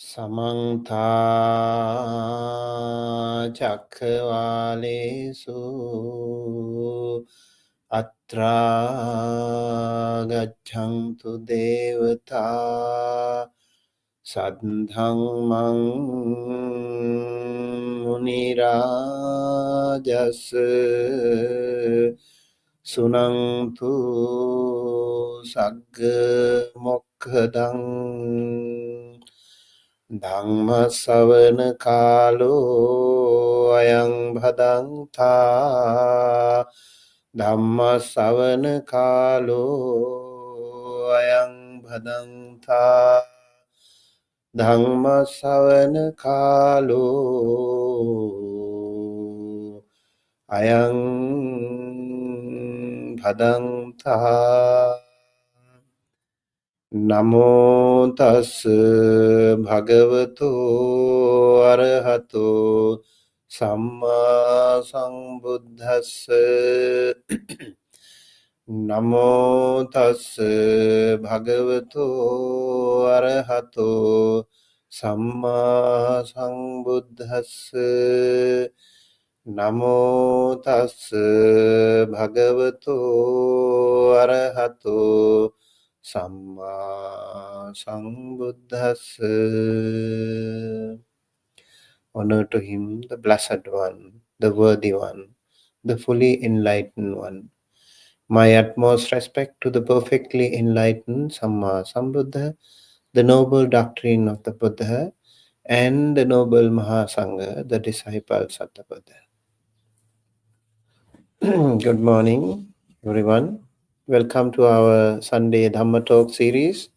Samantha Chakravalesu Atra Gachantu Devata Sadhangmang Munirajas Sunangtu Sagga Mokkadang Dhamma savana kalo ayang bhadanta Dhamma savana kalo ayang bhadanta Dhamma savana kalo ayang bhadanta Namo tassa bhagavato arahato samma sambuddhassa Namo tassa bhagavato arahato samma sambuddhassa Namo tassa bhagavato arahato Samma Sambuddhassa. Honor to him, the blessed one, the worthy one, the fully enlightened one. My utmost respect to the perfectly enlightened Samma Sambuddha, the noble doctrine of the Buddha, and the noble Mahasangha, the disciples of the Buddha. Good morning, everyone. Welcome to our Sunday Dhamma Talk series.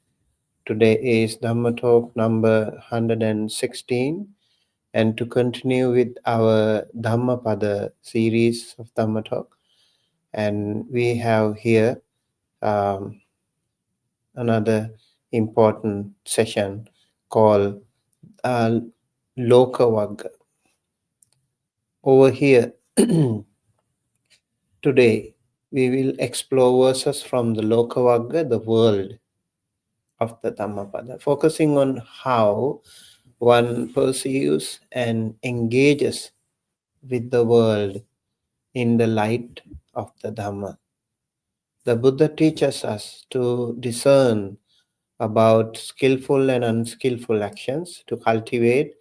Today is Dhamma Talk number 116, and to continue with our Dhammapada series of Dhamma Talk, and we have here another important session called Loka Vagga. Over here, today we will explore verses from the Loka Vagga, the world of the Dhammapada, focusing on how one perceives and engages with the world in the light of the Dhamma. The Buddha teaches us to discern about skillful and unskillful actions, to cultivate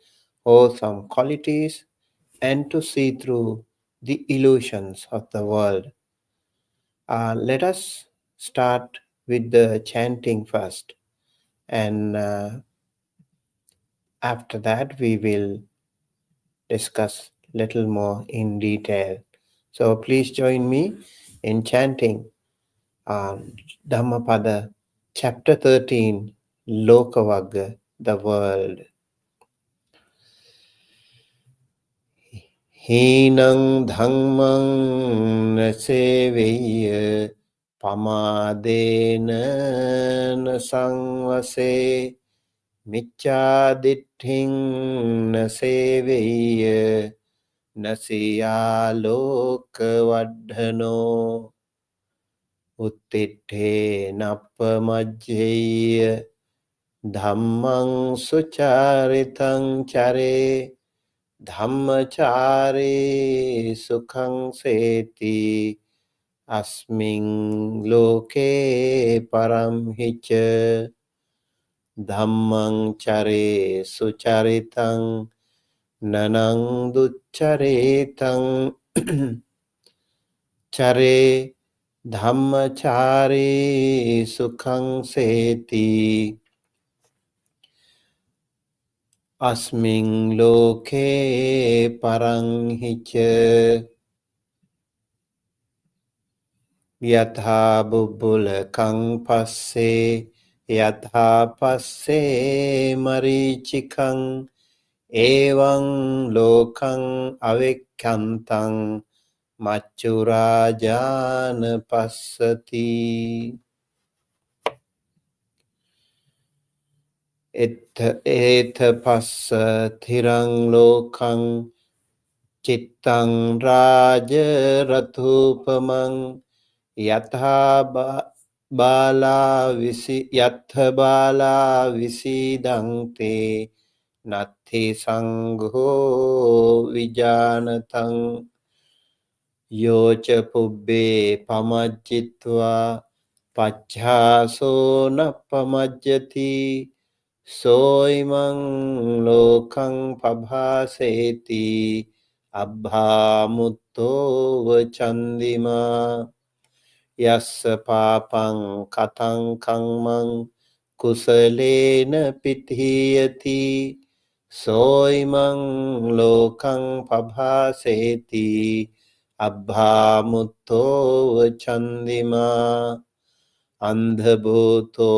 wholesome qualities, and to see through the illusions of the world. Let us start with the chanting first, and after that we will discuss little more in detail. So please join me in chanting Dhammapada chapter 13, Loka Vagga, the world. Hinang dhammang naseveya pamadena nasangvase Micchaditthing naseveya nasiya lokavadhano Uttitte nappamajjeya dhammang sucharitang chare dhammachare sukhang seti asming loke param hicha Dhammang chare sucharitang nanang duccharitang chare dhammachare sukhang seti asming loke parang hicha yatha bubbulakang passe Yatha passe marichikang Evang lokang avikkantang Machurajana passati Etha passa thirang lokang Chittang raja rathupamang Yatha bala visidangte Natti sangho vijanatang yocha pubbe pamajjitva pachhaso nappamajjati soimang lokang pabhaseti abbhamutto vachandima yassa papang katang kangmang kusalena pithiyati soimang lokang pabhaseti abbhamutto vachandima andhabhuto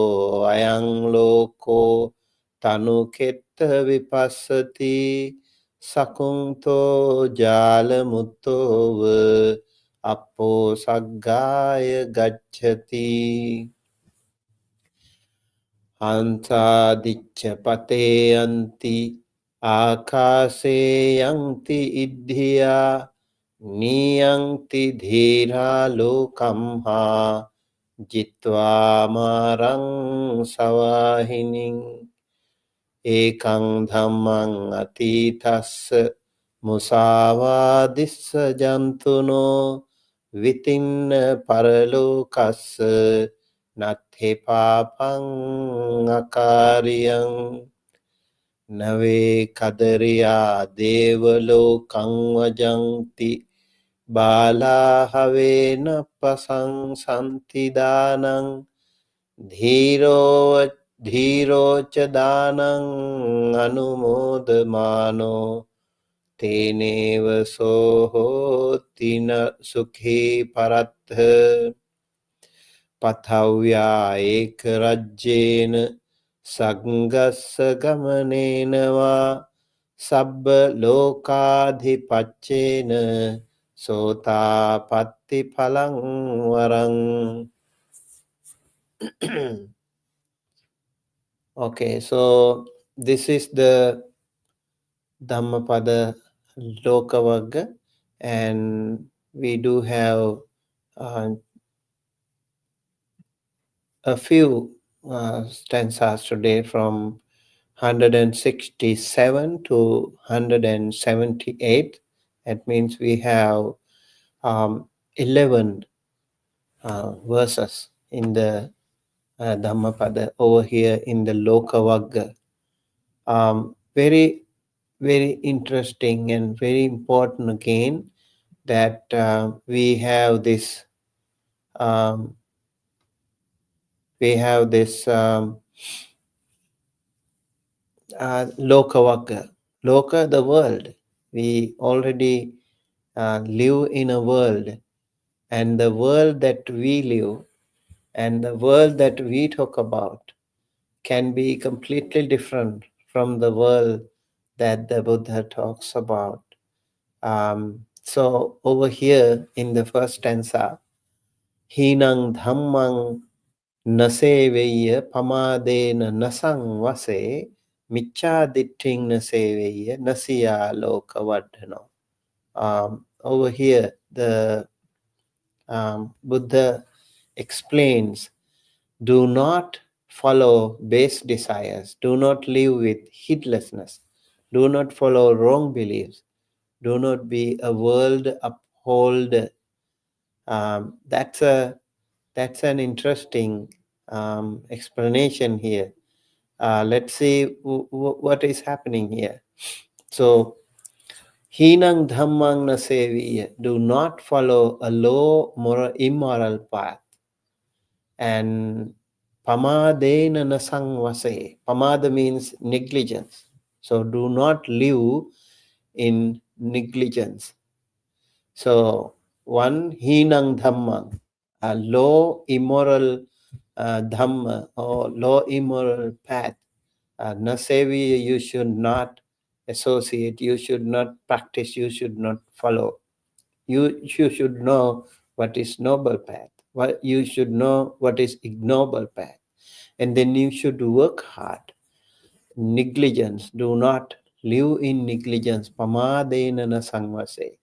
ayang loko tanuketta vipassati sakunto jalamutto appo saggaya gacchati Ansadicca pate anti akase yanti idhiya niyanti dhira lokamha jitva marang savahining ekang dhammang atitassa musavadissa jantuno vitinna paralokassa nathe papang akariyang nave kadariya devalokang vajanti bala havena pasang santidanang dhiro धीरोच दानं अनुमोदमानो तेनेव सोहोति न सुखी परत्थ पथव्या एकरज्येन सङ्गस्य गमनेन वा सब्बलोकाधिपत्येन सोतापत्तिफलं वरम् Okay, so this is the Dhammapada Loka Vagga, and we do have a few stanzas today from 167 to 178. That means we have 11 verses in the Dhammapada over here in the Loka Vagga. Very, very interesting and very important again that we have this Loka Vagga. Loka, the world. We already live in a world, and the world that we live and the world that we talk about can be completely different from the world that the Buddha talks about. So over here in the first stanza, Hinang Dhammang Naseveya Pamadena Nasang Vase Micha Ditting Naseveya Nasiya Loka Vadhano. Over here, the Buddha explains, do not follow base desires, do not live with heedlessness, do not follow wrong beliefs, do not be a world upholder. That's an interesting explanation here. Let's see what is happening here. So, Hinang Dhammang Naseviya, do not follow a low, moral, immoral path. And Pamadena Nasang Vase. Pamada means negligence. So, do not live in negligence. So, one Hinang Dhammang, a low, immoral Dhamma or low, immoral path. Nasevi, you should not associate, you should not practice, you should not follow. You should know what is noble path. What you should know what is ignoble path. And then you should work hard. Negligence, do not live in negligence. Pamadena na sangvase.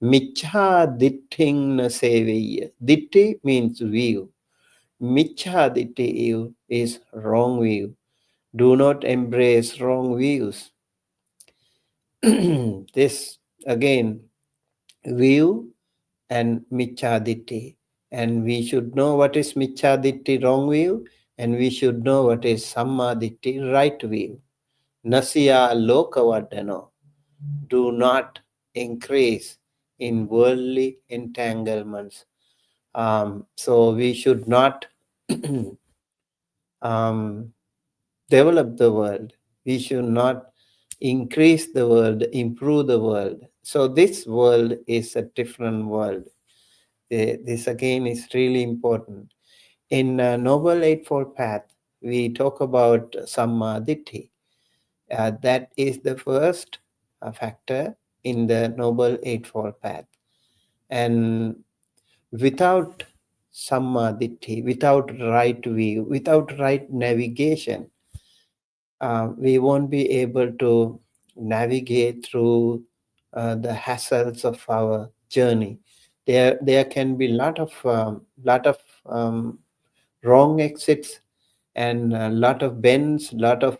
Michha ditting na seveya. Ditti means view. Michha ditti is wrong view. Do not embrace wrong views. This again, view and michaditti. And we should know what is michaditti, wrong view, and we should know what is sammaditti, right view. Nasya lokavadano, do not increase in worldly entanglements. So we should not um, develop the world. We should not increase the world, improve the world. So this world is a different world. This again is really important. In Noble Eightfold Path, we talk about Sammaditthi. That is the first factor in the Noble Eightfold Path. And without Sammaditthi, without right view, without right navigation, we won't be able to navigate through the hassles of our journey. There can be lot of um, wrong exits and a lot of bends, lot of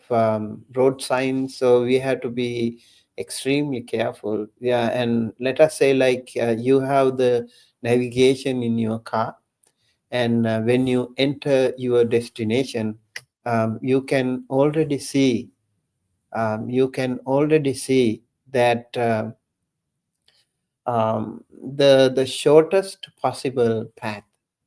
road signs. So we have to be extremely careful. Yeah, and let us say like you have the navigation in your car, and when you enter your destination, you can already see that the shortest possible path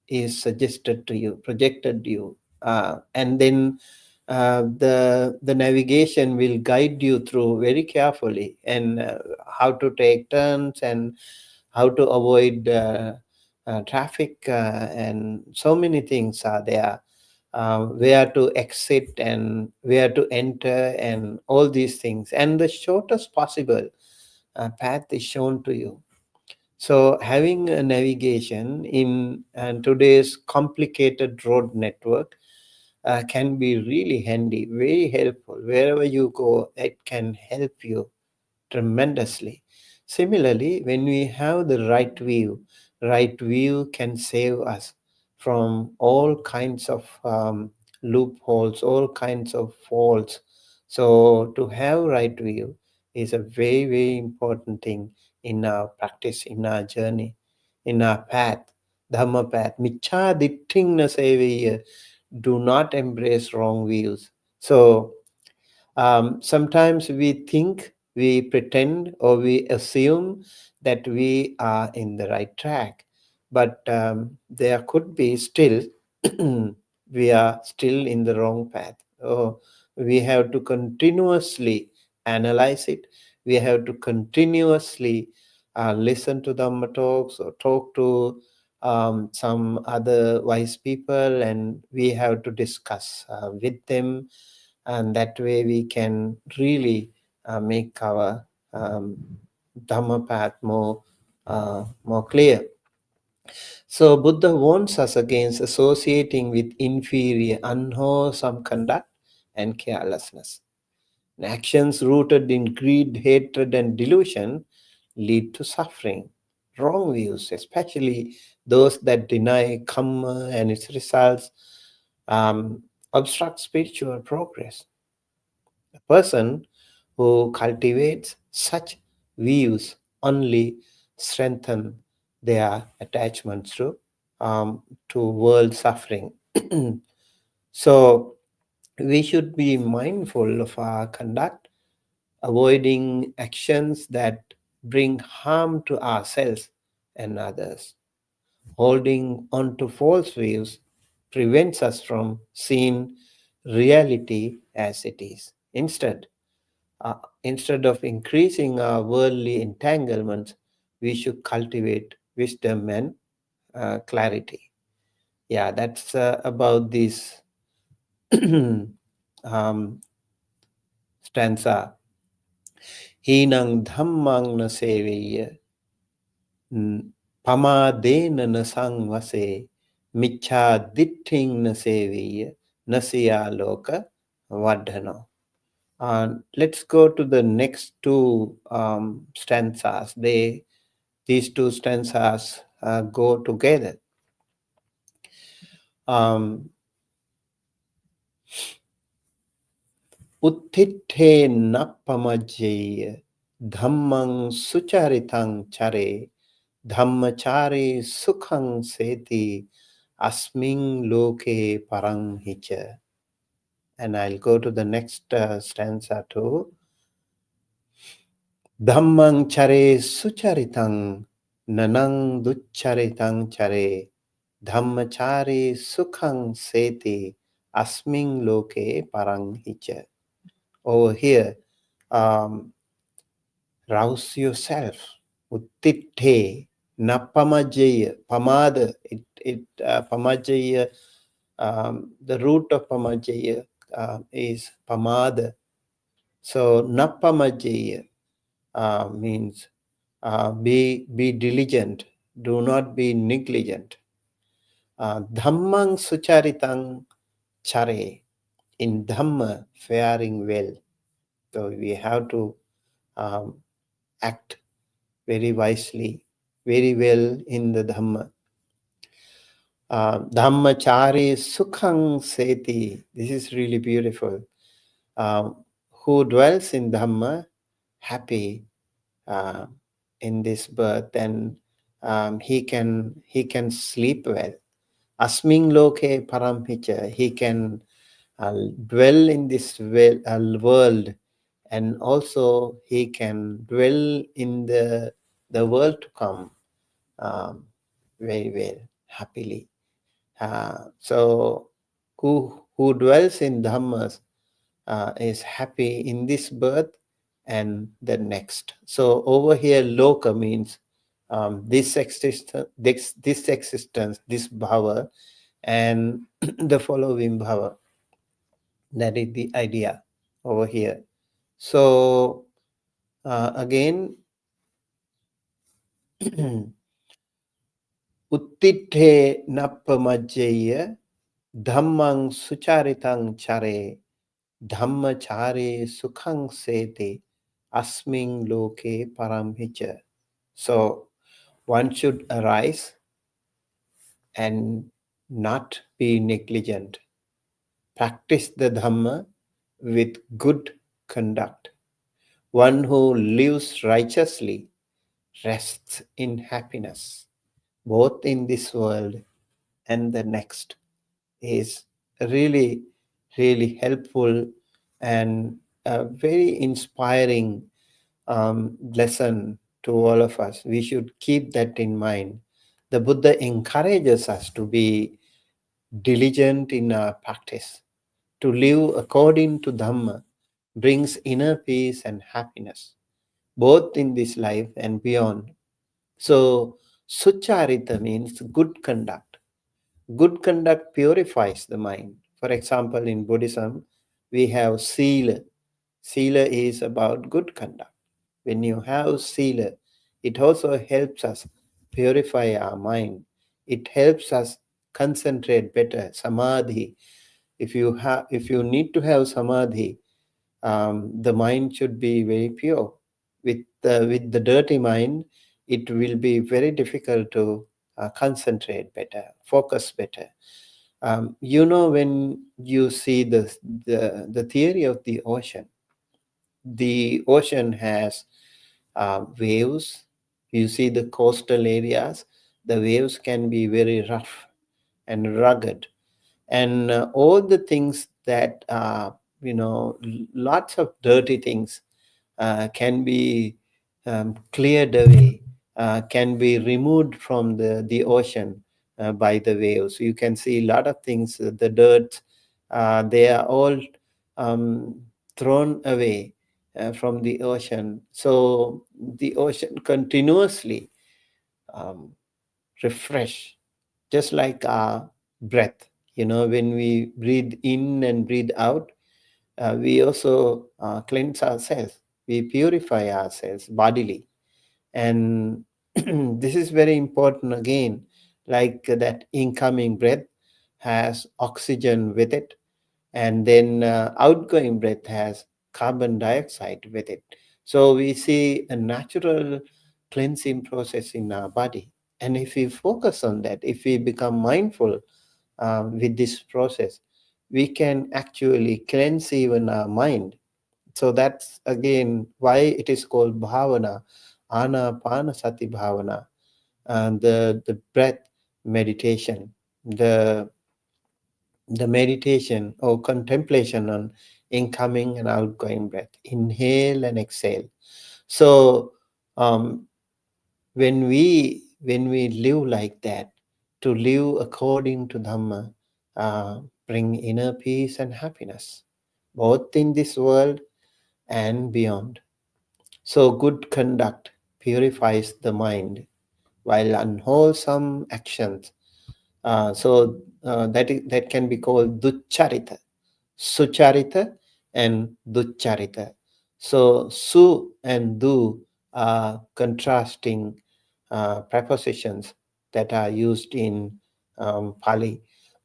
is suggested to you, projected you, and then the navigation will guide you through very carefully, and how to take turns and how to avoid traffic, and so many things are there, where to exit and where to enter and all these things, and the shortest possible path is shown to you. So having a navigation in today's complicated road network can be really handy, very helpful. Wherever you go, it can help you tremendously. Similarly, when we have the right view can save us from all kinds of loopholes, all kinds of faults. So to have right view is a very, very important thing in our practice, in our journey, in our path, Dhamma path. Micha ditthing na seviya, do not embrace wrong views. So sometimes we think, we pretend, or we assume that we are in the right track, but there could be still, we are still in the wrong path. Oh, we have to continuously analyze it. We have to continuously listen to Dhamma talks or talk to some other wise people, and we have to discuss with them, and that way we can really make our Dhamma path more clear. So Buddha warns us against associating with inferior, unwholesome conduct and carelessness. And actions rooted in greed, hatred, and delusion lead to suffering. Wrong views, especially those that deny karma and its results, obstruct spiritual progress. A person who cultivates such views only strengthen their attachments to world suffering. So we should be mindful of our conduct, avoiding actions that bring harm to ourselves and others. Holding on to false views prevents us from seeing reality as it is. Uh, Instead of increasing our worldly entanglements, we should cultivate wisdom and clarity. Yeah, that's about this um, stanza. Hinang dhammang na seveya, pamadena na sangvase, micha ditthing na seveya, nasya loka vadhano. Let's go to the next two stanzas. These two stanzas go together. Uttithe nappamajjeya Dhammang sucharitang chare, Dhammachari sukhang seti, Asming loke parang hicha. And I'll go to the next stanza too. Dhammang chare sucharitang, Nanang ducharitang chare, Dhammachari sukhang seti, Asming loke parang hicha. Over here, rouse yourself. Uttitte, napamajaya, pamada. Pamajaya, the root of pamajaya is pamada. So napamajaya means be diligent, do not be negligent. Dhammang sucharitang chare, in Dhamma, faring well. So we have to act very wisely, very well in the Dhamma. Dhammachari sukhang seti. This is really beautiful. Who dwells in Dhamma, happy in this birth, and he can sleep well. Asming loke paramhicha. He can dwell in this world, and also he can dwell in the world to come very well, happily. So who dwells in Dhammas is happy in this birth and the next. So over here, Loka means this existence, this bhava, and the following bhava. That is the idea over here. So again, Uttithe nappamajjaya dhammang sucharitang chare dhammachare sukhang sete asming loke paramhicha. So one should arise and not be negligent. Practice the Dhamma with good conduct. One who lives righteously rests in happiness, both in this world and the next, is really, really helpful and a very inspiring lesson to all of us. We should keep that in mind. The Buddha encourages us to be diligent in our practice. To live according to Dhamma brings inner peace and happiness, both in this life and beyond. So, Sucharita means good conduct. Good conduct purifies the mind. For example, in Buddhism, we have Sila. Sila is about good conduct. When you have Sila, it also helps us purify our mind. It helps us concentrate better. Samadhi. If you need to have Samadhi, the mind should be very pure. With the dirty mind, it will be very difficult to concentrate better, focus better. When you see the theory of the ocean has waves. You see the coastal areas, the waves can be very rough and rugged, and all the things that lots of dirty things can be cleared away, can be removed from the ocean by the waves. You can see a lot of things, the dirt, they are all thrown away from the ocean. So the ocean continuously refresh, just like our breath. When we breathe in and breathe out, we also cleanse ourselves. We purify ourselves bodily. And this is very important again, like that incoming breath has oxygen with it, and then outgoing breath has carbon dioxide with it. So we see a natural cleansing process in our body. And if we focus on that, if we become mindful with this process, we can actually cleanse even our mind. So that's again why it is called bhavana, anapanasati bhavana, and the breath meditation, the meditation or contemplation on incoming and outgoing breath, inhale and exhale. So um, when we live like that, to live according to Dhamma, bring inner peace and happiness, both in this world and beyond. So good conduct purifies the mind, while unwholesome actions, that can be called duccharita, sucharita, and duccharita. So su and du are contrasting prepositions that are used in Pali.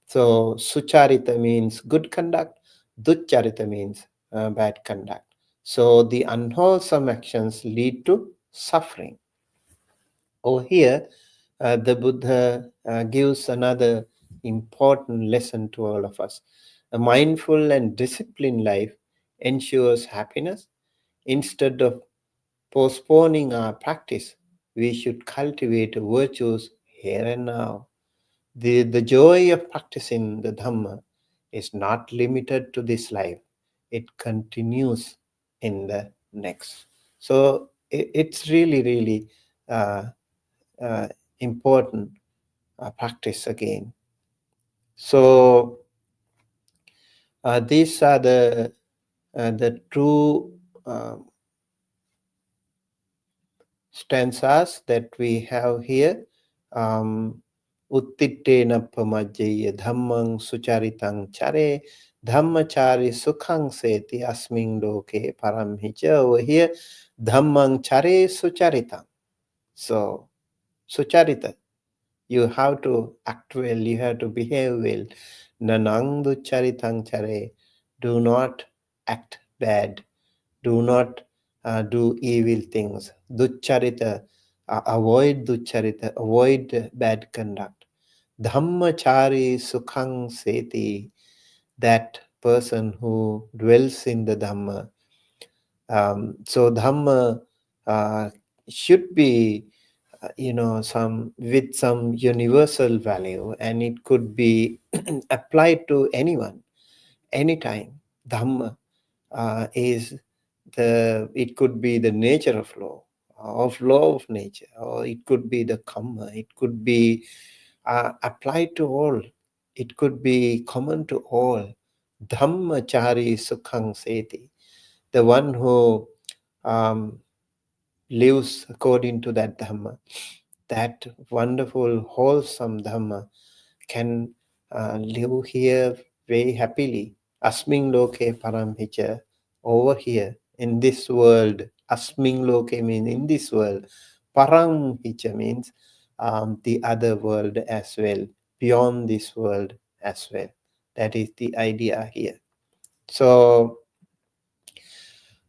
So sucharita means good conduct, duccharita means bad conduct. So the unwholesome actions lead to suffering. Over here, the Buddha gives another important lesson to all of us. A mindful and disciplined life ensures happiness. Instead of postponing our practice, we should cultivate virtues here and now. The joy of practicing the Dhamma is not limited to this life, it continues in the next. So it's really, really uh, uh, important practice again. So these are the two stanzas that we have here. Uttittena pamajjaya dhammang sucharitang chare dhammachari sukhang seti asming loke paramhicha. Over here, dhammang chare sucharitang. So, sucharita, you have to act well, you have to behave well. Nanang ducharitang chare, do not act bad, do not do evil things. Duccharita, avoid duccharita, avoid bad conduct. Dhammachari sukhang seti, that person who dwells in the Dhamma. So Dhamma should be, some with some universal value, and it could be applied to anyone, anytime. Dhamma is it could be the nature of law of nature, or it could be the karma, it could be applied to all, it could be common to all. Dhammachari sukhang seti, the one who um, lives according to that Dhamma, that wonderful wholesome Dhamma, can live here very happily. Asming loke paramhicha, over here in this world. Asming loke means in this world. Paramhicha means the other world as well, beyond this world as well. That is the idea here. So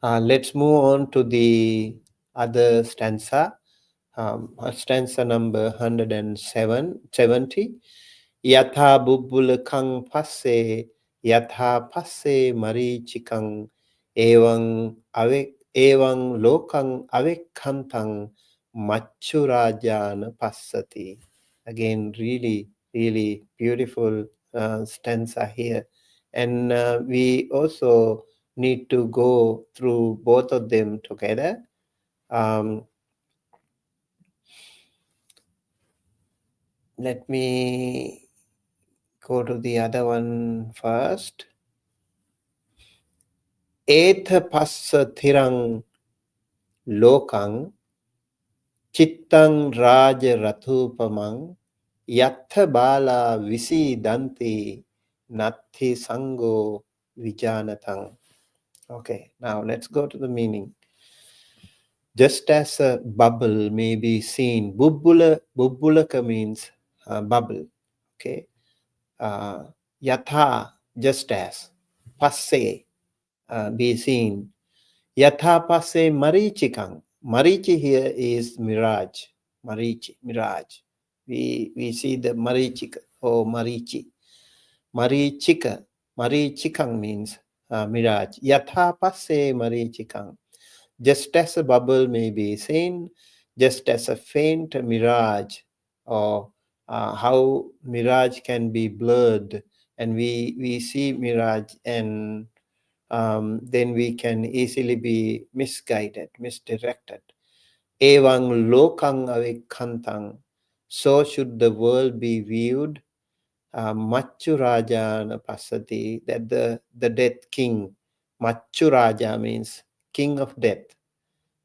let's move on to the other stanza. Stanza number 170. Yatha bubbulakang passe, yatha passe marichikang, evang lokang avekkantang machurajana passati. Again, really, really beautiful stanza here. And we also need to go through both of them together. Let me go to the other one first. Etha passa thirang lokang chittang raja rathupamang yatha bala visidanti natti sango vijanatang. Okay, now let's go to the meaning. Just as a bubble may be seen, bubbulaka means bubble. Okay, yatha, just as, passe, be seen. Yatha passe marichikang. Marichi here is mirage. Marichi, mirage. We see the marichika or marichi. Marichika. Marichikang means mirage. Yatha passe marichikang. Just as a bubble may be seen, just as a faint mirage, or how mirage can be blurred, and we see mirage, and then we can easily be misguided, misdirected. Evang lokang avikantang. So should the world be viewed. Machu Raja Pasati, that the death king. Machu Raja means king of death.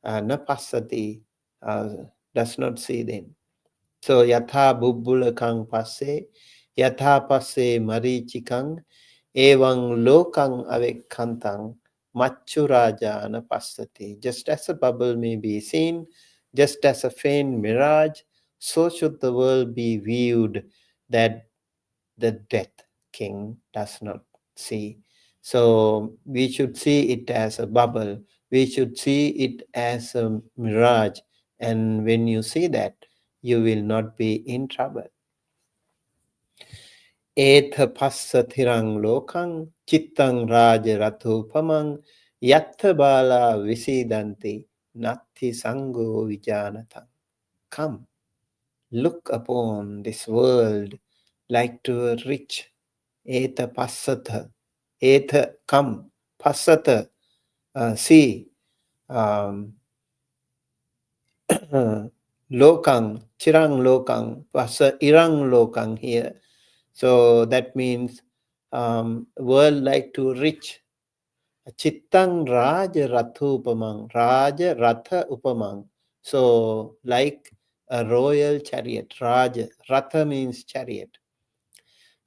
Napasati, does not see them. So yatha bubbulakang passe, yatha passe marichikang, evang lokang avekantang, machu raja napasati. Just as a bubble may be seen, just as a faint mirage, so should the world be viewed, that the death king does not see. So we should see it as a bubble. We should see it as a mirage. And when you see that, you will not be in trouble. Etha passa thirang lokang chittang raja rathupamang yattha bala visidanti natti sango vijanatang. Come, look upon this world like to a rich. Eta passatha. Eta, come. Passatha, see. Um, lokang, chirang lokang, passa irang lokang here. So that means world like to rich. Chittang raja ratha upamang. Raja ratha upamang. So like a royal chariot. Raja, ratha means chariot.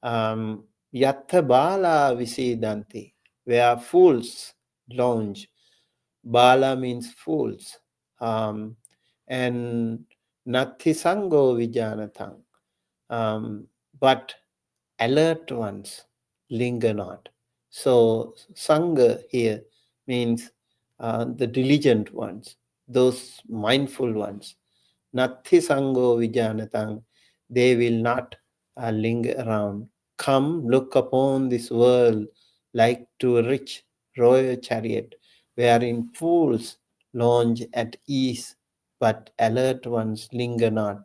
Yattha bala visidanti, where fools lounge. Bala means fools. And natti sango vijanatang. But alert ones linger not. So sanga here means the diligent ones, those mindful ones. Natti sango vijanatang, they will not linger around. Come, look upon this world like to a rich royal chariot, wherein fools lounge at ease, but alert ones linger not.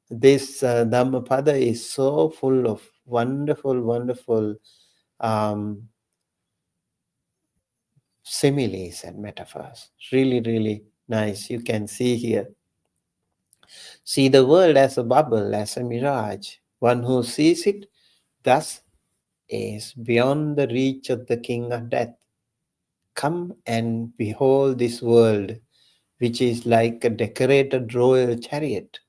This Dhammapada is so full of wonderful, wonderful similes and metaphors. Really, really nice. You can see here. See the world as a bubble, as a mirage. One who sees it thus is beyond the reach of the king of death. Come and behold this world, which is like a decorated royal chariot.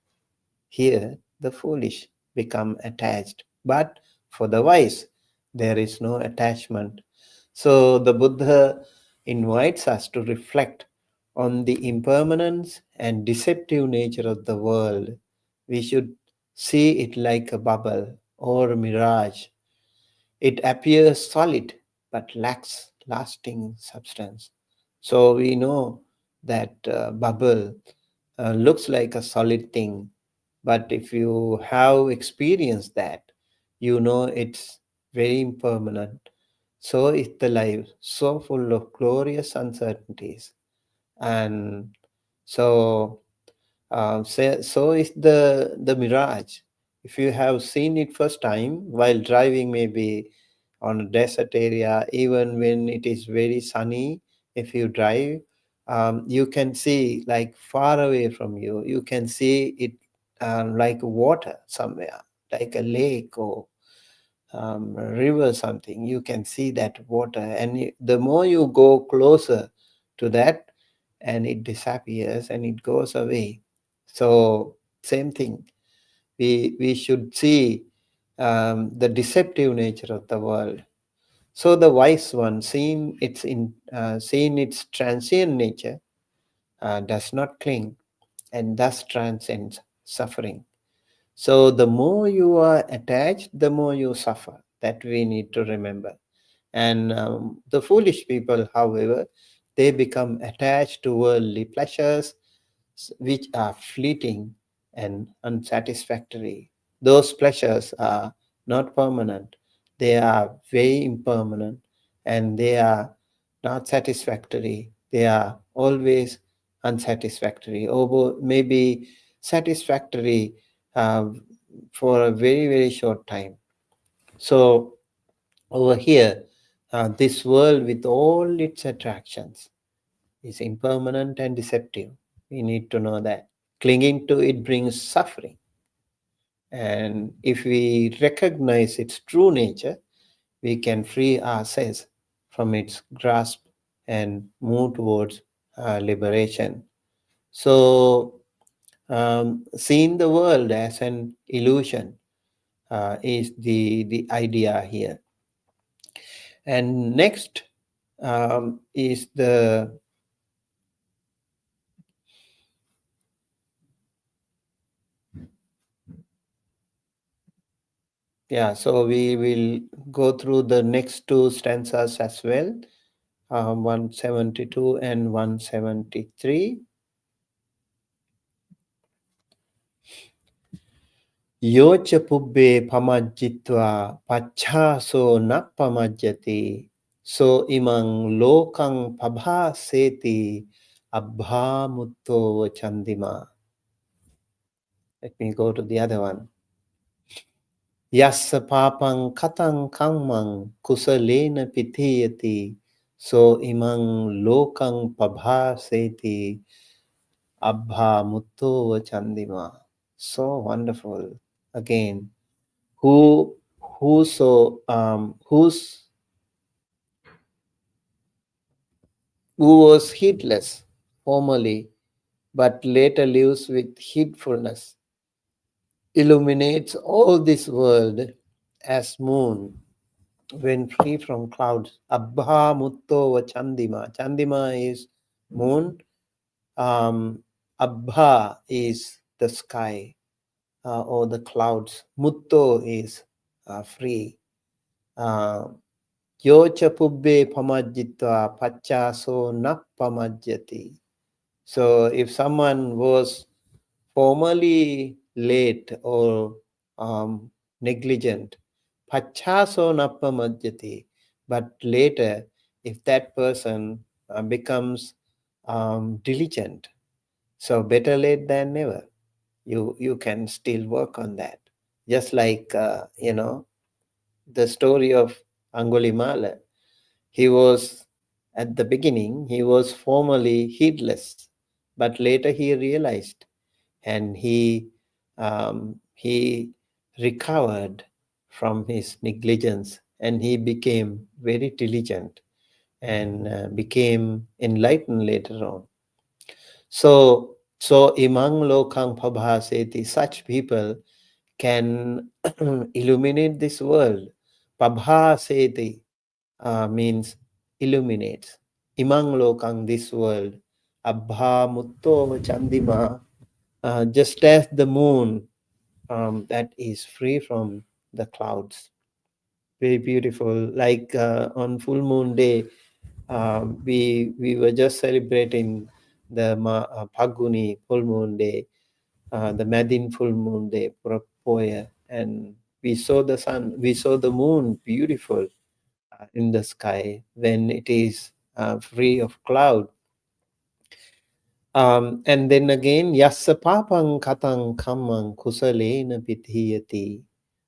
Here the foolish become attached, but for the wise there is no attachment. So the Buddha invites us to reflect on the impermanence and deceptive nature of the world. We should see it like a bubble or a mirage. It appears solid but lacks lasting substance. So we know that bubble looks like a solid thing, but if you have experienced that, you know it's very impermanent. So is the life, so full of glorious uncertainties. And so so is the mirage. If you have seen it first time while driving, maybe on a desert area, even when it is very sunny, if you drive, you can see like far away from you. You can see it like water somewhere, like a lake or a river, something. You can see that water, and the more you go closer to that, and it disappears and it goes away. So same thing, we should see the deceptive nature of the world. So the wise one, seeing its transient nature, does not cling and thus transcends suffering. So the more you are attached, the more you suffer. That we need to remember. And the foolish people, however, they become attached to worldly pleasures, which are fleeting and unsatisfactory. Those pleasures are not permanent, they are very impermanent, and they are not satisfactory. They are always unsatisfactory, or maybe satisfactory uh, for a very, very short time. So over here, this world with all its attractions is impermanent and deceptive. We need to know that. Clinging to it brings suffering. And if we recognize its true nature, we can free ourselves from its grasp and move towards liberation. So, seeing the world as an illusion is the idea here. And next is the yeah. So we will go through the next two stanzas as well, 172 and 173. Yocha pubbe pamajjitva pachaso nappamajjati so imang lokang pabhaseti abhamutto chandima. Let me go to the other one. Yassa papang katang kamang kusalena pitiyati so imang lokang pabhaseti abhamutto chandima. So wonderful. Again, who whoso who was heedless formerly but later lives with heedfulness, illuminates all this world as moon when free from clouds. Abha mutto va chandima. Chandima is moon. Abha is the sky or the clouds. Mutto is free. Uh, Yocha pubbe pamajjitva pachaso nappamajjati. So if someone was formerly late or negligent, pachaso nappamajjati, but later if that person becomes diligent, so better late than never. You can still work on that. Just like the story of Angulimala. He was, at the beginning, he was formerly heedless, but later he realized and he recovered from his negligence and he became very diligent and became enlightened later on. So imang lokang pabhaseti, such people can illuminate this world. Pabhaseti means illuminates. Imang lokang, this world. Abha mutto chandima, just as the moon that is free from the clouds. Very beautiful. Like on full moon day, we were just celebrating the Paguni full moon day, the Madin full moon day, Poya, and we saw the sun, we saw the moon beautiful in the sky when it is free of cloud. And then again, yassa papang katang kamang kusalena pithiyati.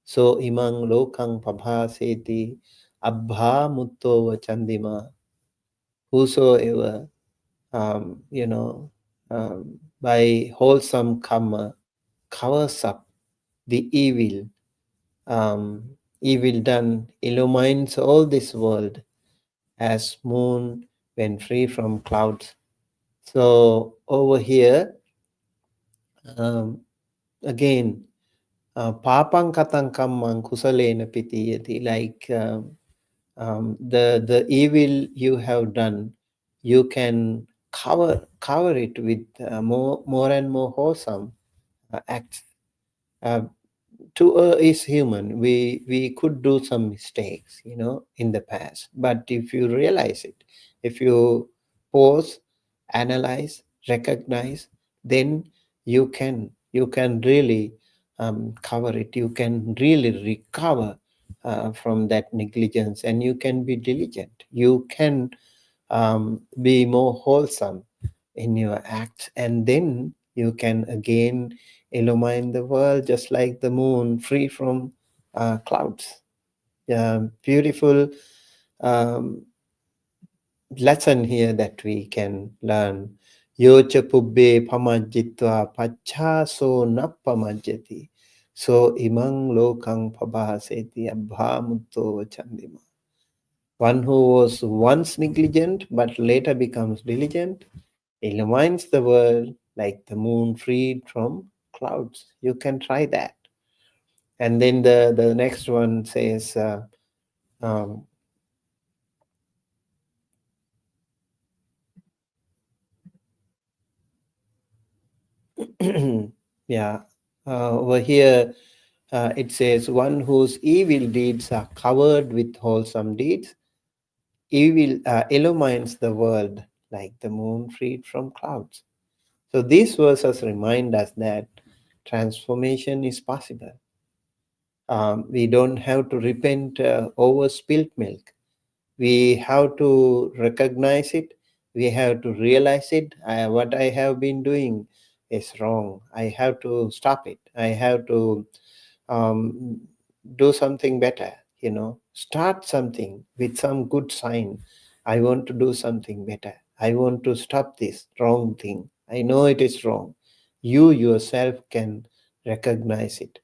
So imang lokang pabhaseti abha mutto chandima. Whosoever, um, you know, by wholesome karma covers up the evil done, illumines all this world as moon when free from clouds. So over here, again, papang katang kamang kusalena pitiyati, like the evil you have done, you can cover it with more and more wholesome acts. Uh, to is human. We could do some mistakes, in the past. But if you realize it, if you pause, analyze, recognize, then you can really cover it. You can really recover from that negligence, and you can be diligent. You can be more wholesome in your acts, and then you can again illumine the world just like the moon, free from clouds. Beautiful um, lesson here that we can learn. Yocha pubbe pamajjitva pachaso nappamajjati. So imang lokang pabhaseti abhamutto chandima. One who was once negligent but later becomes diligent illumines the world like the moon freed from clouds. You can try that. And then the next one says, um, yeah, over here it says, one whose evil deeds are covered with wholesome deeds, evil illumines the world like the moon freed from clouds. So these verses remind us that transformation is possible. We don't have to repent over spilt milk. We have to recognize it. We have to realize it. What I have been doing is wrong. I have to stop it. I have to um, do something better. Start something with some good sign. I want to do something better. I want to stop this wrong thing. I know it is wrong. You yourself can recognize it,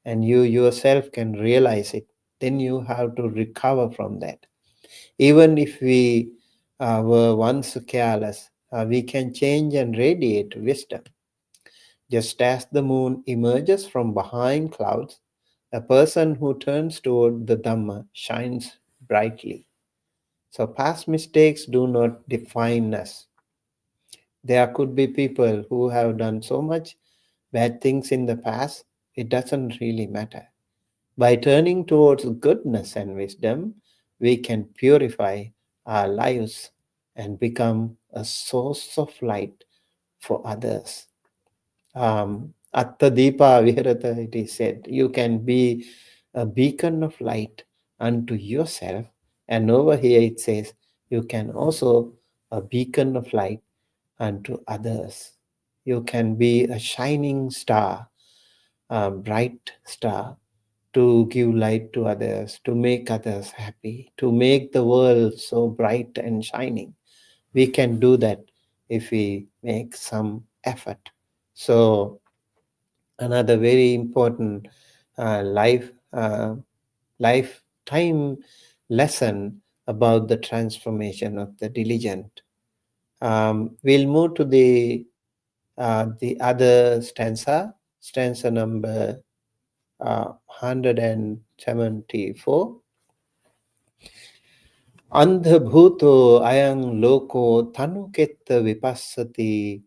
and you yourself can realize it. Then you have to recover from that. Even if we were once careless, we can change and radiate wisdom. Just as the moon emerges from behind clouds, a person who turns toward the Dhamma shines brightly. So past mistakes do not define us. There could be people who have done so much bad things in the past, it doesn't really matter. By turning towards goodness and wisdom, we can purify our lives and become a source of light for others. Atta Deepa Viharata, it is said, you can be a beacon of light unto yourself. And over here it says, you can also a beacon of light unto others. You can be a shining star, a bright star, to give light to others, to make others happy, to make the world so bright and shining. We can do that if we make some effort. So, another very important lifetime lesson about the transformation of the diligent. We'll move to the other stanza number 174. Andhabhuto ayang loko tanuketta vipassati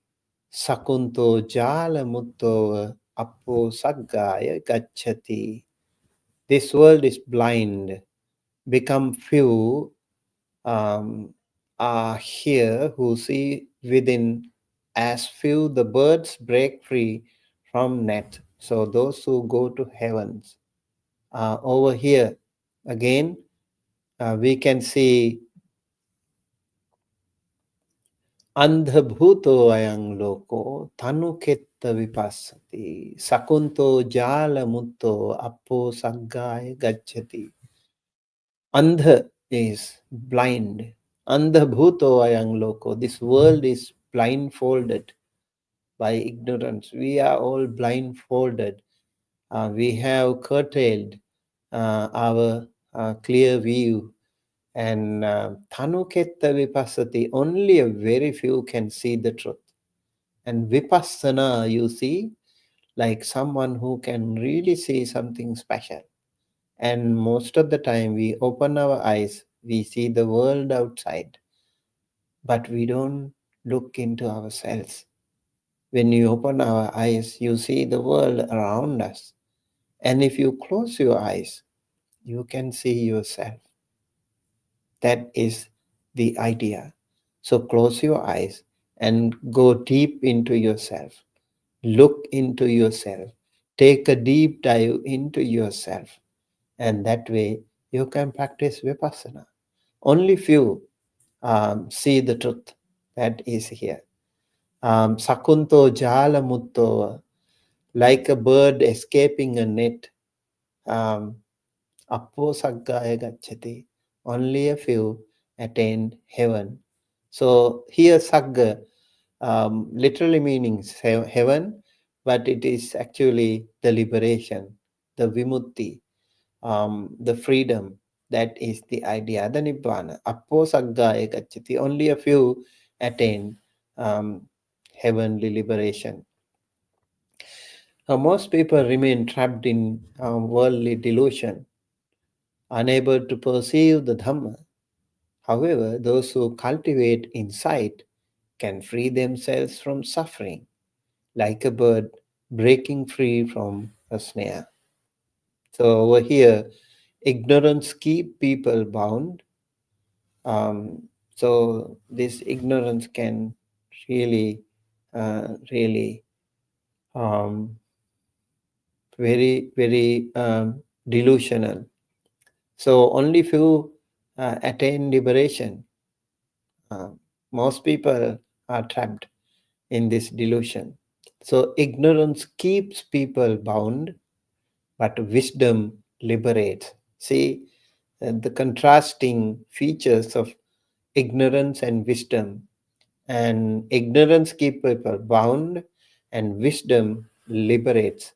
sakunto jala mutto appo saggaya gacchati. This world is blind, become few are here who see within, as few the birds break free from net. So those who go to heavens. Over here, again, we can see Andhabhuto ayang loko tanuketta vipassati sakunto jala mutto appo saggaya gacchati. Andha is blind. Andhabhuto ayang loko. This world is blindfolded by ignorance. We are all blindfolded. We have curtailed our clear view. And Tanuketta Vipassati, only a very few can see the truth. And Vipassana, you see, like someone who can really see something special. And most of the time, we open our eyes, we see the world outside, but we don't look into ourselves. When you open our eyes, you see the world around us. And if you close your eyes, you can see yourself. That is the idea. So close your eyes and go deep into yourself. Look into yourself. Take a deep dive into yourself. And that way you can practice vipassana. Only few see the truth that is here. Sakunto jala mutto, like a bird escaping a net. Um, Appo saggaya gacchati. Only a few attain heaven. So here sagga literally meaning heaven, but it is actually the liberation, the vimutti, the freedom. That is the idea. The nibbana. Appo saggaya gacchati. Only a few attain um, heavenly liberation. Most people remain trapped in worldly delusion, unable to perceive the Dhamma. However, those who cultivate insight can free themselves from suffering, like a bird breaking free from a snare. So over here, ignorance keep people bound. So this ignorance can really very delusional. So only few attain liberation. Uh, Most people are trapped in this delusion. So ignorance keeps people bound, but wisdom liberates. See the contrasting features of ignorance and wisdom. And ignorance keeps people bound, and wisdom liberates.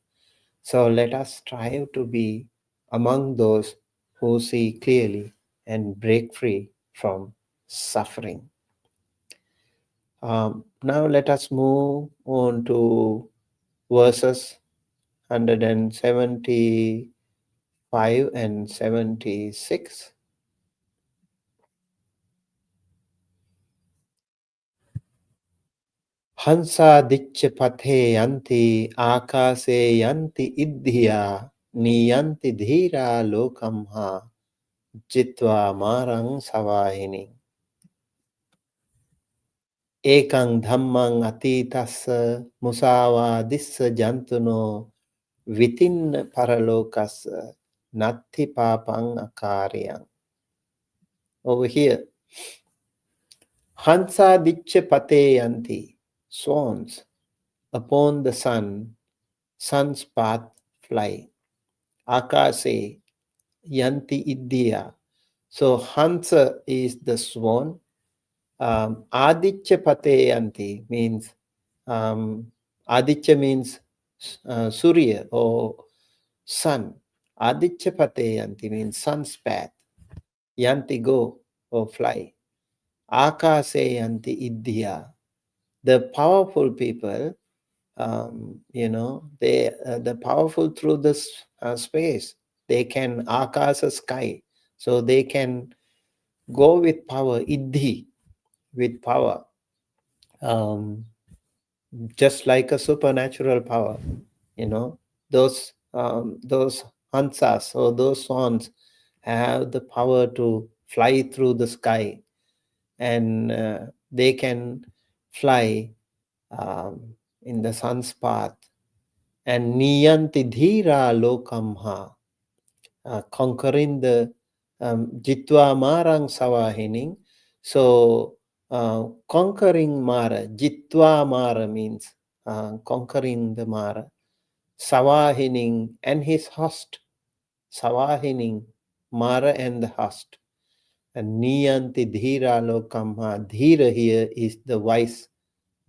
So let us strive to be among those who see clearly and break free from suffering. Now let us move on to verses 175 and 76. Hansa dicche pathe yanti akase yanti idhya niyanti dhira lokamha jitva marang savahini. Ekang dhammang atitassa musavadissa jantuno vitin paralokassa natti papang akaryang. Over here, Hansa dicche pate yanti, swans upon the sun's path fly. Akase yanti idya. So Hansa is the swan. Aditya pate yanti means Aditya means Surya or sun. Aditya pate yanti means sun's path. Yanti go or fly. Akase yanti idhya. The powerful people, the powerful through this space, they can akasa sky. So they can go with power, iddhi, with power. Just like a supernatural power, those hansas or those swans have the power to fly through the sky, and they can fly in the sun's path. And niyanti dhira lokamha, conquering the jitva marang savahining. So conquering Mara, Jitva Mara means conquering the Mara. Savahining and his host. Savahining, Mara and the host. And Niyanti Dhira Lokamha. Dhira here is the wise.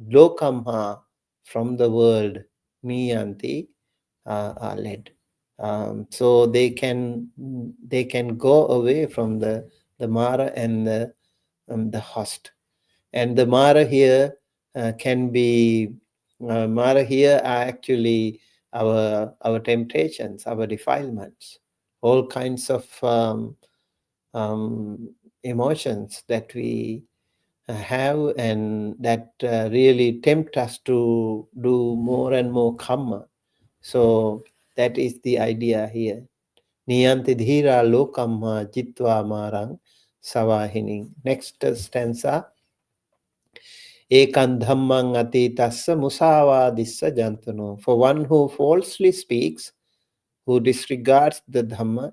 Lokamha, from the world. Niyanti are led. So they can go away from the Mara and the host. And the Mara here can be, Mara here are actually our temptations, our defilements, all kinds of emotions that we have and that really tempt us to do more and more karma. So that is the idea here. Niyanti dhira lokamma jitva marang savahining. Next stanza. Ekan dhammang atitassa musavadissa jantano. For one who falsely speaks, who disregards the Dhamma,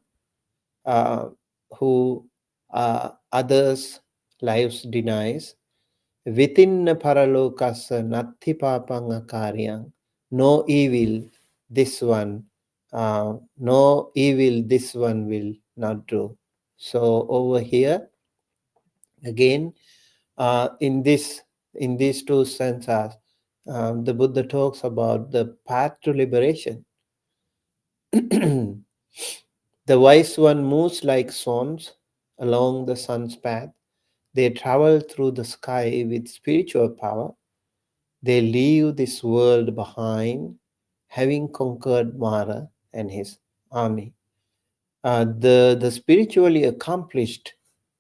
uh, who others' lives denies. Within paralokasa natti papanga karyang, no evil this one, no evil this one will not do. So over here again, in these two stanzas, the Buddha talks about the path to liberation. The wise one moves like swans along the sun's path. They travel through the sky with spiritual power. They leave this world behind, having conquered Mara and his army. The spiritually accomplished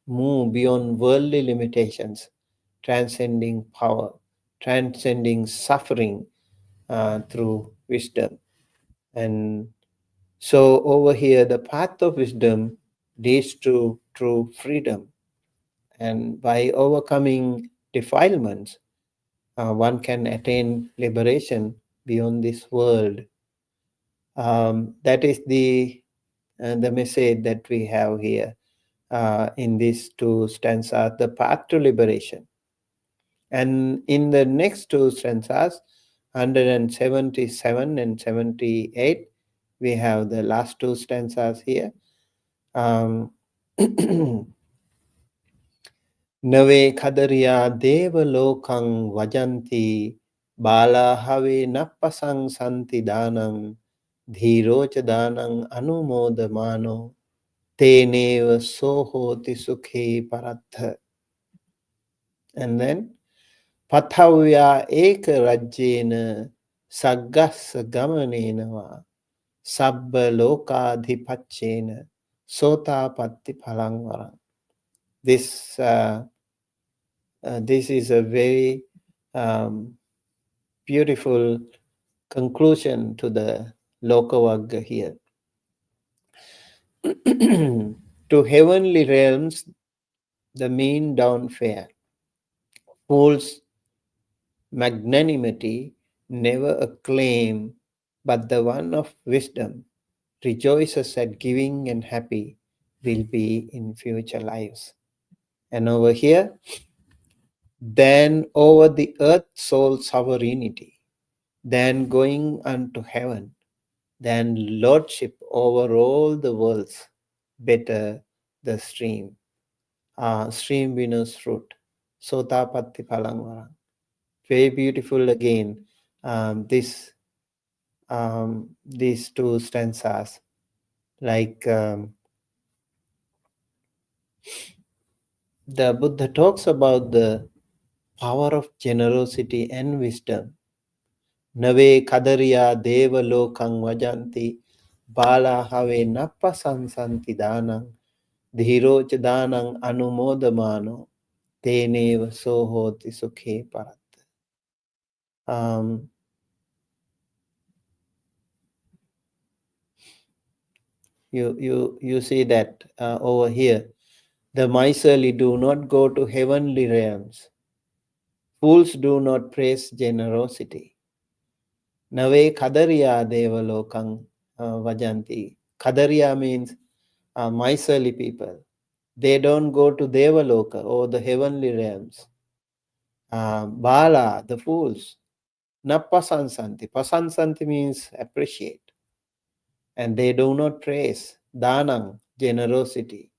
move beyond worldly limitations, transcending power, transcending suffering through wisdom. And so, over here, the path of wisdom leads to true freedom. And by overcoming defilements, one can attain liberation beyond this world. That is the message that we have here in these two stanzas, the path to liberation. And in the next two stanzas, 177 and 78, we have the last two stanzas here. Nave kadariya deva lokang vajanti bala have nappasang santi danang dhirocha danang anumodamano teneva sohoti sukhe paratha. And then Pathavya eka rajjena saggassa gamanenava sabba lokadhipachena sotapatti phalangvara. This is a very beautiful conclusion to the Loka Vagga here. To heavenly realms the mean down fare. Fools magnanimity never acclaim, but the one of wisdom rejoices at giving and happy will be in future lives. And over here, then over the earth soul sovereignty, then going unto heaven, then lordship over all the worlds, better the stream winners fruit, sotapatti palangvara. Very beautiful again, these two stanzas, like the Buddha talks about the power of generosity and wisdom. Nave kadariya deva lokang vajanti bala have nappa sansanti danang dhiroch danang anumodamano teneva sohoti sukhe parat. You see that over here, the miserly do not go to heavenly realms. Fools do not praise generosity. Nave kadariya deva lokang vajanti. Kadariya means miserly people. They don't go to Devaloka or the heavenly realms. Bala, the fools. Nappasansanti. Pasansanti means appreciate. And they do not praise. Danang, generosity.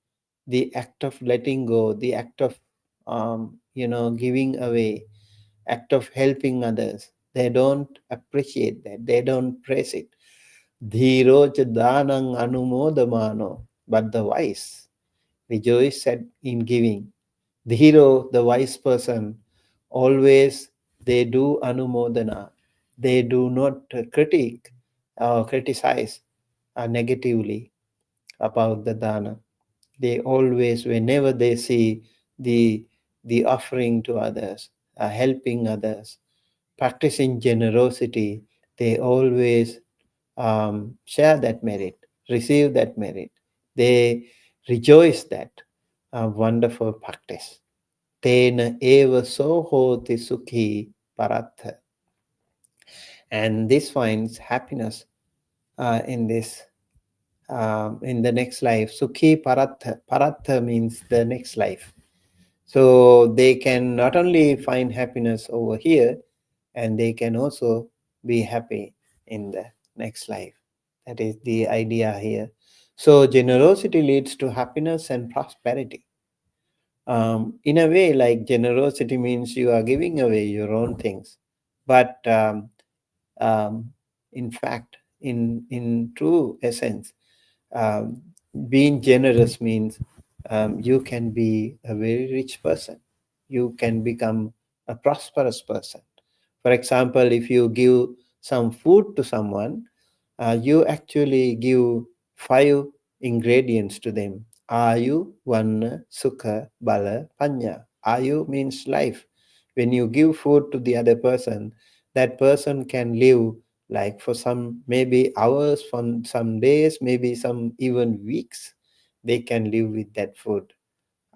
The act of letting go, the act of giving away, act of helping others. They don't appreciate that. They don't praise it. Dhirocha danang anumodamano. But the wise rejoice in giving. The hero, the wise person, always they do anumodana. They do not critique or criticize negatively about the dana. They always, whenever they see the offering to others, helping others, practicing generosity, they always share that merit, receive that merit. They rejoice that wonderful practice. Tena eva sohoti sukhi paratha. And this finds happiness in this in the next life. Sukhi Paratha. Paratha means the next life. So they can not only find happiness over here, and they can also be happy in the next life. That is the idea here. So generosity leads to happiness and prosperity. In a way, like generosity means you are giving away your own things, but um, in fact, in true essence, um, being generous means you can be a very rich person. You can become a prosperous person. For example, if you give some food to someone, you actually give five ingredients to them. Ayu, Vanna, Sukha, Bala, Panya. Ayu means life. When you give food to the other person, that person can live like for some maybe hours, from some days, maybe some even weeks. They can live with that food.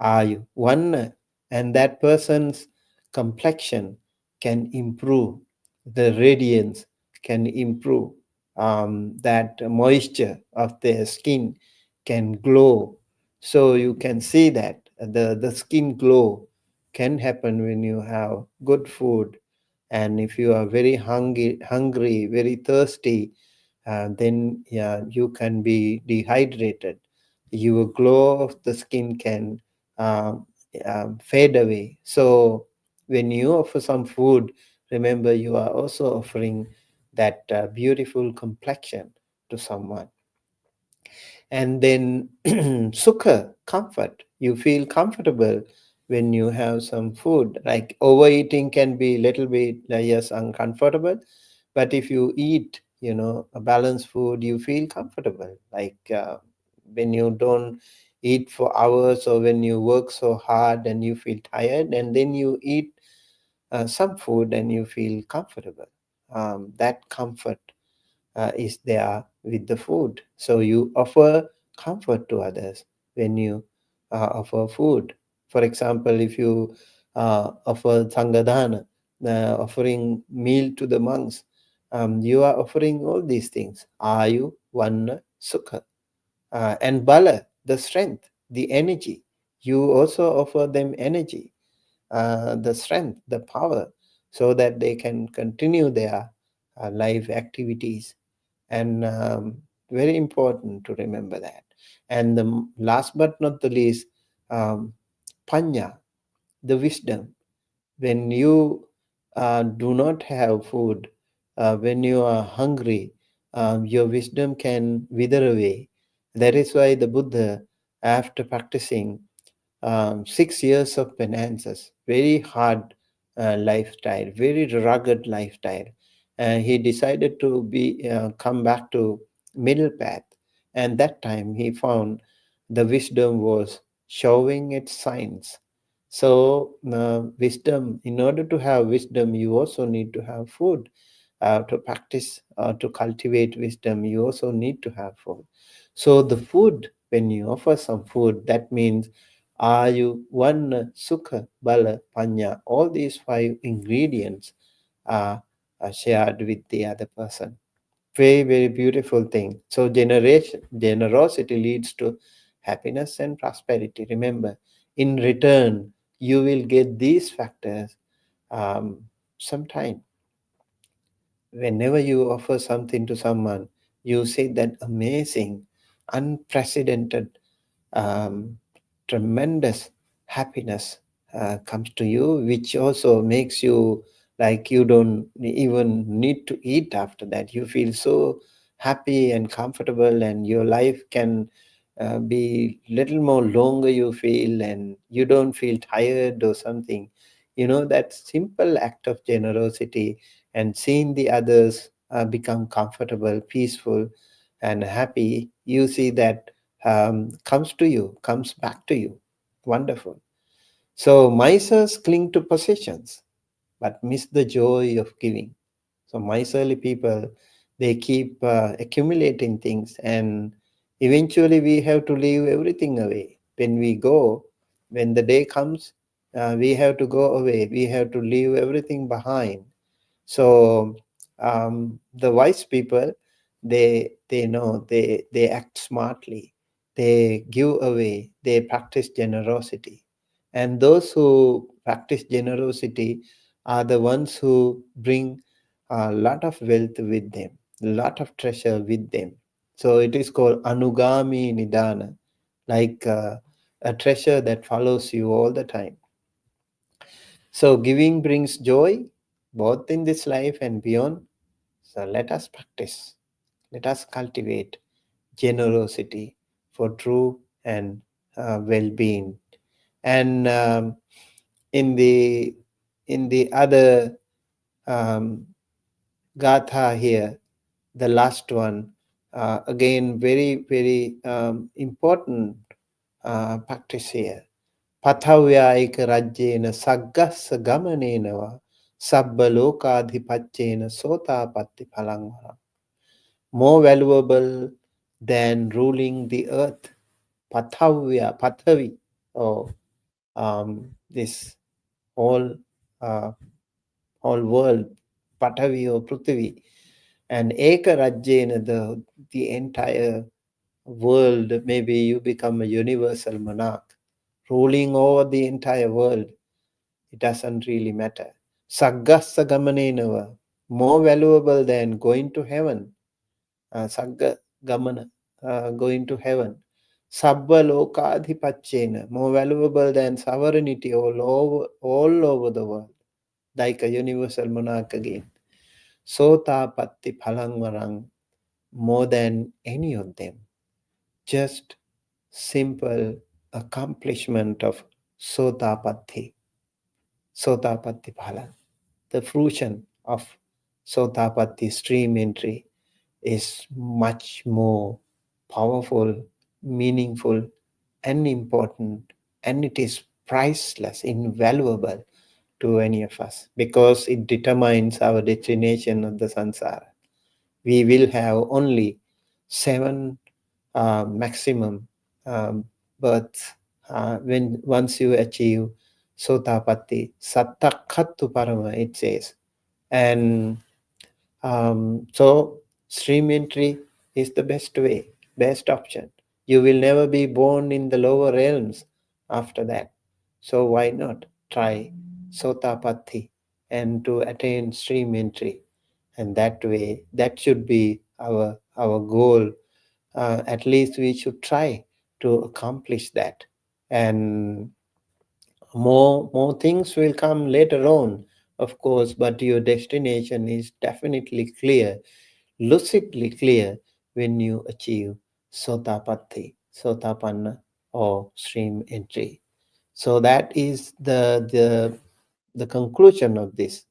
Ayu, one, and that person's complexion can improve, the radiance can improve, that moisture of their skin can glow. So you can see that the skin glow can happen when you have good food. And if you are very hungry, very thirsty, then yeah, you can be dehydrated. Your glow of the skin can uh, fade away. So when you offer some food, remember you are also offering that beautiful complexion to someone. And then sukha, comfort. You feel comfortable when you have some food. Like overeating can be little bit yes, uncomfortable, but if you eat, a balanced food, you feel comfortable. Like when you don't eat for hours, or when you work so hard and you feel tired, and then you eat some food and you feel comfortable. That comfort is there with the food. So you offer comfort to others when you offer food. For example, if you offer Sangadana, offering meal to the monks, you are offering all these things. Ayu, Vanna, Sukha, and Bala, the strength, the energy. You also offer them energy, the strength, the power, so that they can continue their life activities. And very important to remember that. And the last but not the least, um, Panya, the wisdom. When you do not have food, when you are hungry, your wisdom can wither away. That is why the Buddha, after practicing 6 years of penances, very hard lifestyle, very rugged lifestyle. He decided to be come back to middle path, and that time he found the wisdom was showing its signs. So wisdom, in order to have wisdom, you also need to have food. To practice, to cultivate wisdom, you also need to have food. So the food, when you offer some food, that means Ayu, Vanna, Sukha, Bala, Panya, all these five ingredients are shared with the other person. Very, very beautiful thing. So generosity leads to happiness and prosperity. Remember, in return, you will get these factors um, sometime. Whenever you offer something to someone, you see that amazing, unprecedented, um, tremendous happiness comes to you, which also makes you like you don't even need to eat after that. You feel so happy and comfortable, and your life can be little more longer, you feel, and you don't feel tired or something. That simple act of generosity and seeing the others become comfortable, peaceful, and happy, you see that comes to you, comes back to you. Wonderful. So misers cling to possessions but miss the joy of giving. So miserly people, they keep accumulating things, and eventually we have to leave everything away. When we go, when the day comes, we have to go away. We have to leave everything behind. So the wise people, they know, they act smartly, they give away, they practice generosity. And those who practice generosity are the ones who bring a lot of wealth with them, a lot of treasure with them. So it is called Anugami Nidana, like a treasure that follows you all the time. So giving brings joy both in this life and beyond. So let us practice, let us cultivate generosity for true and well-being. And in the other um, gatha here, the last one, again very very important practice here. පතව්‍යායික රජ්‍යේන සග්ගස්ස ගමනේනවා සබ්බ ලෝකාධිපච්චේන සෝතාපට්ටි පලං වරං. More valuable than ruling the earth. Pathavya, Pathavi, or this whole uh, whole world, Patavi or Prithvi, and Eka Rajyena, the entire world. Maybe you become a universal monarch, ruling over the entire world. It doesn't really matter. Saggassa Gamanenava, more valuable than going to heaven. Sagga Gamana, going to heaven. Sabba Lokadhipachena, more valuable than sovereignty all over the world, like a universal monarch again. Sotapatti Palangvarang, more than any of them. Just simple accomplishment of Sotapatti, Sotapatti Phalang. The fruition of Sotapatti stream entry is much more powerful, meaningful, and important, and it is priceless, invaluable to any of us because it determines our destination of the samsara. We will have only 7 maximum births when once you achieve Sotapatti, Sattakhattu Parama, it says. And so stream entry is the best way, best option. You will never be born in the lower realms after that. So why not try Sotapatti and to attain stream entry? And that way, that should be our goal. At least we should try to accomplish that. And more things will come later on, of course, but your destination is definitely clear, lucidly clear, when you achieve Sotapatti, Sotapanna, or stream entry. So that is the conclusion of this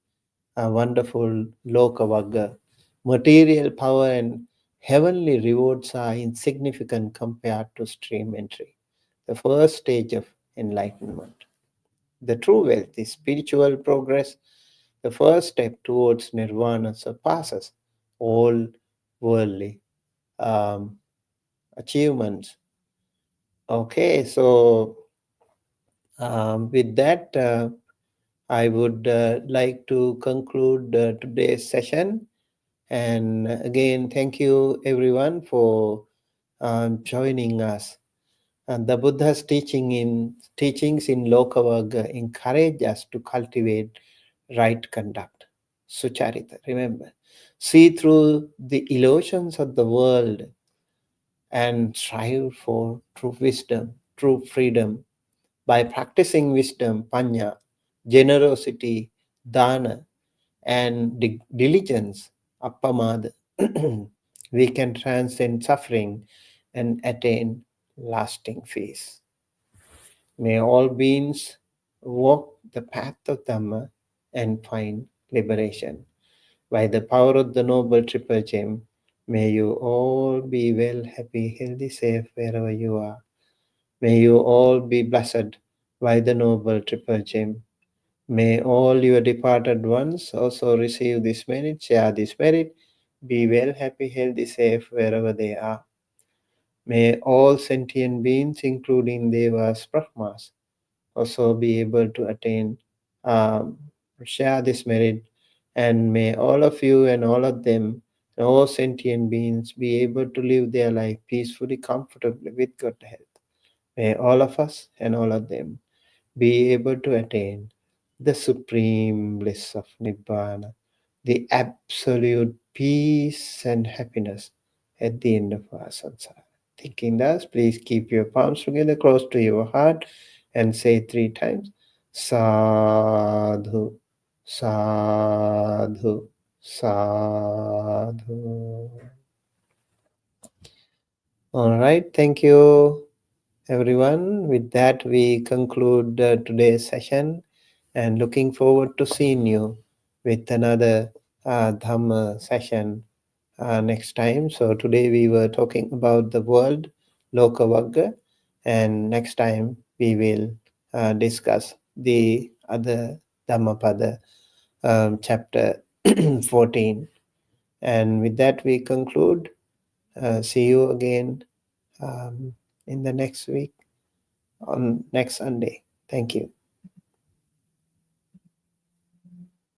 wonderful Loka Vagga. Material power and heavenly rewards are insignificant compared to stream entry, the first stage of enlightenment. The true wealth is spiritual progress. The first step towards nirvana surpasses all worldly um, achievements. Okay, so with that, I would like to conclude today's session. And again, thank you everyone for joining us. And the Buddha's teachings in Loka Vagga encourage us to cultivate right conduct, sucharita. Remember, see through the illusions of the world and strive for true wisdom, true freedom. By practicing wisdom, panya, generosity, dana, and diligence, appamada, we can transcend suffering and attain lasting peace. May all beings walk the path of Dhamma and find liberation. By the power of the Noble Triple Gem, may you all be well, happy, healthy, safe wherever you are. May you all be blessed by the Noble Triple Gem. May all your departed ones also receive this merit, share this merit, be well, happy, healthy, safe wherever they are. May all sentient beings, including Devas, Brahmas, also be able to attain, share this merit, and may all of you and all of them all sentient beings be able to live their life peacefully, comfortably, with good health. May all of us and all of them be able to attain the supreme bliss of Nibbana, the absolute peace and happiness at the end of our samsara. Thinking thus, please keep your palms together close to your heart and say 3 times, Sadhu, Sadhu, Sadhu. All right, thank you, everyone. With that, we conclude today's session and looking forward to seeing you with another Dhamma session next time. So today we were talking about the world, Loka Vagga, and next time we will discuss the other Dhammapada, chapter 14. And with that we conclude. See you again in the next week on next Sunday. Thank you.